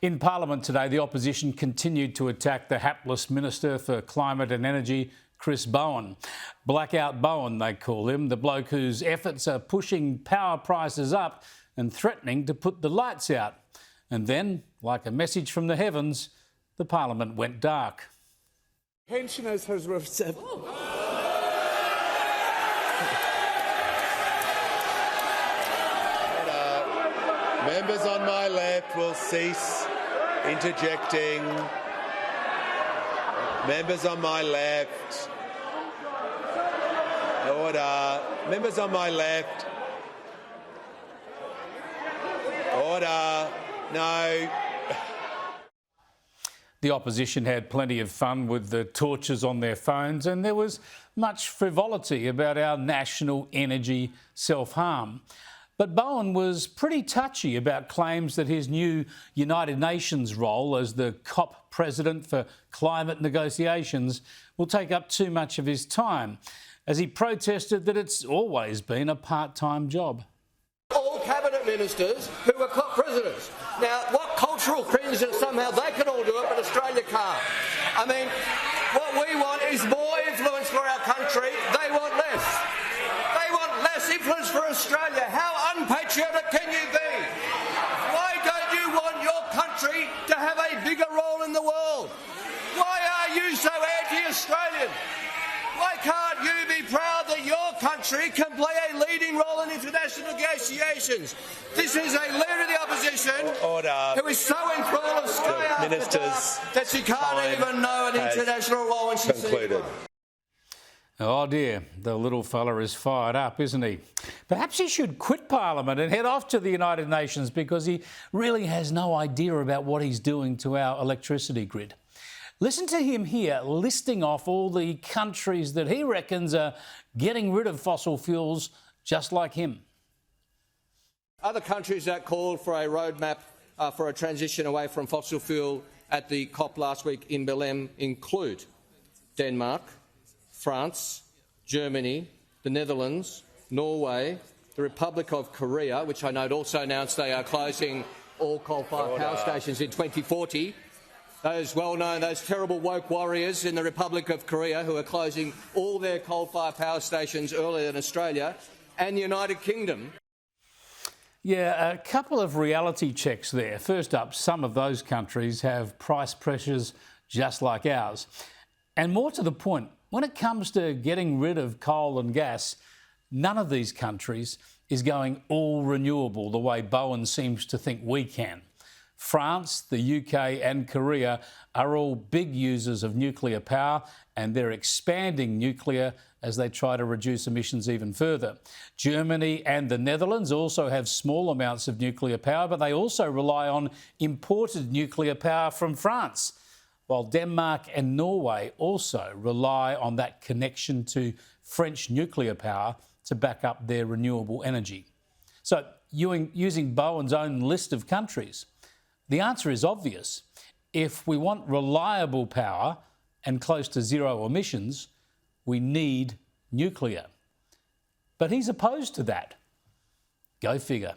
In Parliament today, the opposition continued to attack the hapless Minister for Climate and Energy, Chris Bowen. Blackout Bowen, they call him, the bloke whose efforts are pushing power prices up and threatening to put the lights out. And then, like a message from the heavens, the Parliament went dark. Pensioners has received. Members on my left will cease interjecting. Members on my left. Order. Members on my left. Order. No. The opposition had plenty of fun with the torches on their phones, and there was much frivolity about our national energy self-harm. But Bowen was pretty touchy about claims that his new United Nations role as the COP president for climate negotiations will take up too much of his time, as he protested that it's always been a part-time job. All cabinet ministers who were COP presidents. Now, what cultural cringe that somehow they can all do it, but Australia can't. I mean, what we want is more influence for our country. They want less. They want less influence for Australia. How unpatriotic can you be? Why don't you want your country to have a bigger role in the world? Why are you so anti-Australian? Why can't you be proud that your country can play a leading role in international negotiations? This is a leader of the opposition who is so enthralled of sky after dark that she can't even know an international role when she sees one. Oh dear, the little fella is fired up, isn't he? Perhaps he should quit Parliament and head off to the United Nations, because he really has no idea about what he's doing to our electricity grid. Listen to him here listing off all the countries that he reckons are getting rid of fossil fuels just like him. Other countries that called for a roadmap for a transition away from fossil fuel at the COP last week in Belém include Denmark, France, Germany, the Netherlands, Norway, the Republic of Korea, which I know also announced they are closing all coal-fired power stations in 2040. Those well-known, those terrible woke warriors in the Republic of Korea who are closing all their coal-fired power stations earlier than Australia, and the United Kingdom. Yeah, a couple of reality checks there. First up, some of those countries have price pressures just like ours. And more to the point, when it comes to getting rid of coal and gas, none of these countries is going all renewable the way Bowen seems to think we can. France, the UK and Korea are all big users of nuclear power, and they're expanding nuclear as they try to reduce emissions even further. Germany and the Netherlands also have small amounts of nuclear power, but they also rely on imported nuclear power from France, while Denmark and Norway also rely on that connection to French nuclear power to back up their renewable energy. So, using Bowen's own list of countries, the answer is obvious. If we want reliable power and close to zero emissions, we need nuclear. But he's opposed to that. Go figure.